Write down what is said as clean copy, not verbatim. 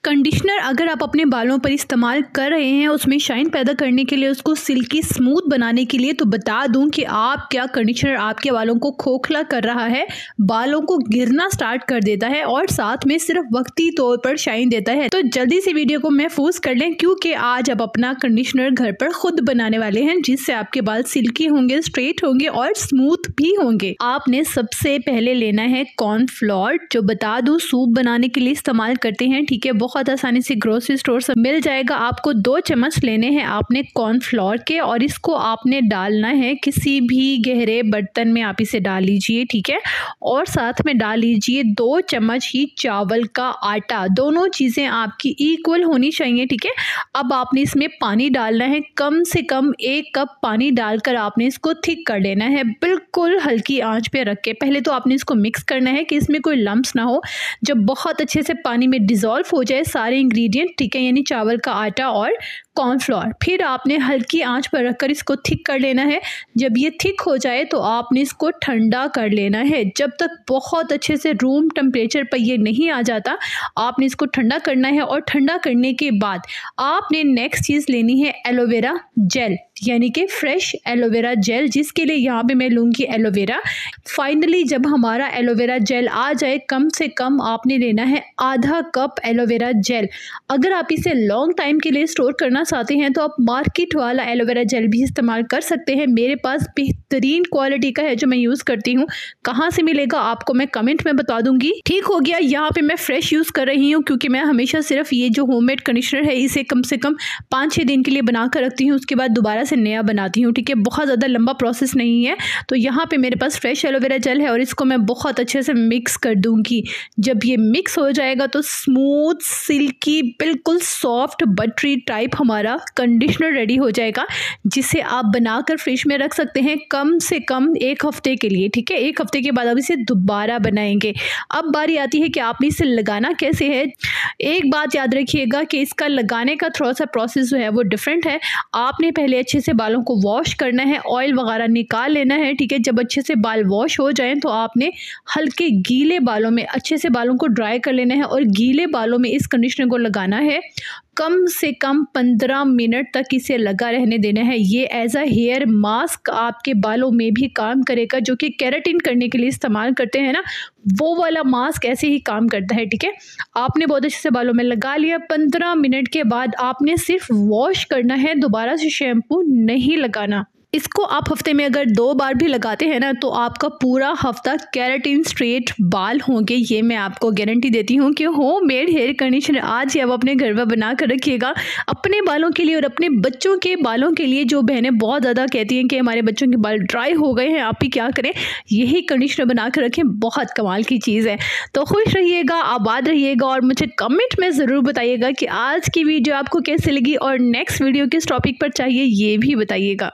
Conditioner अगर आप अपने बालों पर इस्तेमाल कर रहे हैं उसमें शाइन पैदा करने के लिए, उसको सिल्की स्मूथ बनाने के लिए, तो बता दूं कि आप क्या कंडीशनर आपके बालों को खोखला कर रहा है, बालों को गिरना स्टार्ट कर देता है और साथ में सिर्फ वक्ती तौर पर शाइन देता है। तो जल्दी से वीडियो को महफूज कर लें क्योंकि आज आप अपना कंडीशनर घर पर खुद बनाने वाले हैं जिससे आपके बाल सिल्की होंगे, स्ट्रेट होंगे और स्मूथ भी होंगे। आपने सबसे पहले लेना है कॉर्नफ्लोर, जो बता दूं सूप बनाने के लिए इस्तेमाल करते हैं। ठीक है, बहुत आसानी से ग्रोसरी स्टोर से मिल जाएगा। आपको 2 चम्मच लेने हैं आपने कॉर्नफ्लोर के और इसको आपने डालना है किसी भी गहरे बर्तन में, आप इसे डाल लीजिए। ठीक है, और साथ में डाल लीजिए 2 चम्मच ही चावल का आटा। दोनों चीज़ें आपकी इक्वल होनी चाहिए। ठीक है, अब आपने इसमें पानी डालना है, कम से कम 1 कप पानी डालकर आपने इसको थिक कर लेना है, बिल्कुल हल्की आंच पे रख के। पहले तो आपने इसको मिक्स करना है कि इसमें कोई लम्प्स ना हो। जब बहुत अच्छे से पानी में डिज़ोल्व हो जाए सारे इंग्रेडिएंट, ठीक है, यानी चावल का आटा और कॉर्नफ्लोर, फिर आपने हल्की आंच पर रखकर इसको थिक कर लेना है। जब ये थिक हो जाए तो आपने इसको ठंडा कर लेना है। जब तक बहुत अच्छे से रूम टेम्परेचर पर ये नहीं आ जाता आपने इसको ठंडा करना है। और ठंडा करने के बाद आपने नेक्स्ट चीज़ लेनी है एलोवेरा जेल, यानी कि फ्रेश एलोवेरा जेल, जिसके लिए यहाँ पे मैं लूँगी एलोवेरा। फाइनली जब हमारा एलोवेरा जेल आ जाए, कम से कम आपने लेना है आधा कप एलोवेरा जेल। अगर आप इसे लॉन्ग टाइम के लिए स्टोर करना चाहते हैं तो आप मार्केट वाला एलोवेरा जेल भी इस्तेमाल कर सकते हैं। मेरे पास बेहतरीन क्वालिटी का है जो मैं यूज़ करती हूँ। कहाँ से मिलेगा आपको मैं कमेंट में बता दूंगी। ठीक हो गया, यहाँ पे मैं फ्रेश यूज़ कर रही हूँ क्योंकि मैं हमेशा सिर्फ ये जो होममेड कंडीशनर है इसे कम से कम 5-6 दिन के लिए बना कर रखती हूँ, उसके बाद दोबारा से नया बनाती हूँ। ठीक है, बहुत ज़्यादा लंबा प्रोसेस नहीं है। तो यहाँ पे मेरे पास फ्रेश एलोवेरा जेल है और इसको मैं बहुत अच्छे से मिक्स कर दूंगी। जब ये मिक्स हो जाएगा तो स्मूथ, सिल्की, बिल्कुल सॉफ्ट, बटरी टाइप हमारा कंडीशनर रेडी हो जाएगा, जिसे आप बनाकर फ्रिज में रख सकते हैं कम से कम 1 हफ्ते के लिए। ठीक है, 1 हफ्ते के बाद आप इसे दोबारा बनाएंगे। अब बारी आती है कि आपने इसे लगाना कैसे है। एक बात याद रखिएगा कि इसका लगाने का थोड़ा सा प्रोसेस जो है वो डिफरेंट है। आपने पहले अच्छे से बालों को वॉश करना है, ऑयल वगैरह निकाल लेना है। ठीक है, जब अच्छे से बाल वॉश हो जाएं तो आपने हल्के गीले बालों में अच्छे से बालों को ड्राई कर लेना है और गीले बालों में इस कंडीशनर को लगाना है। कम से कम 15 मिनट तक इसे लगा रहने देना है। ये एज अ हेयर मास्क आपके बालों में भी काम करेगा, जो कि केराटिन करने के लिए इस्तेमाल करते हैं ना, वो वाला मास्क ऐसे ही काम करता है। ठीक है, आपने बहुत अच्छे से बालों में लगा लिया। 15 मिनट के बाद आपने सिर्फ वॉश करना है, दोबारा से शैम्पू नहीं लगाना। इसको आप हफ्ते में अगर 2 बार भी लगाते हैं ना तो आपका पूरा हफ्ता केराटिन स्ट्रेट बाल होंगे। ये मैं आपको गारंटी देती हूँ कि होममेड हेयर कंडीशनर आज ही आप अपने घर पर बना कर रखिएगा अपने बालों के लिए और अपने बच्चों के बालों के लिए। जो बहनें बहुत ज़्यादा कहती हैं कि हमारे बच्चों के बाल ड्राई हो गए हैं, आप ही क्या करें, यही कंडीशनर बना कर रखें, बहुत कमाल की चीज़ है। तो खुश रहिएगा, आबाद रहिएगा और मुझे कमेंट में ज़रूर बताइएगा कि आज की वीडियो आपको कैसी लगी और नेक्स्ट वीडियो किस टॉपिक पर चाहिए ये भी बताइएगा।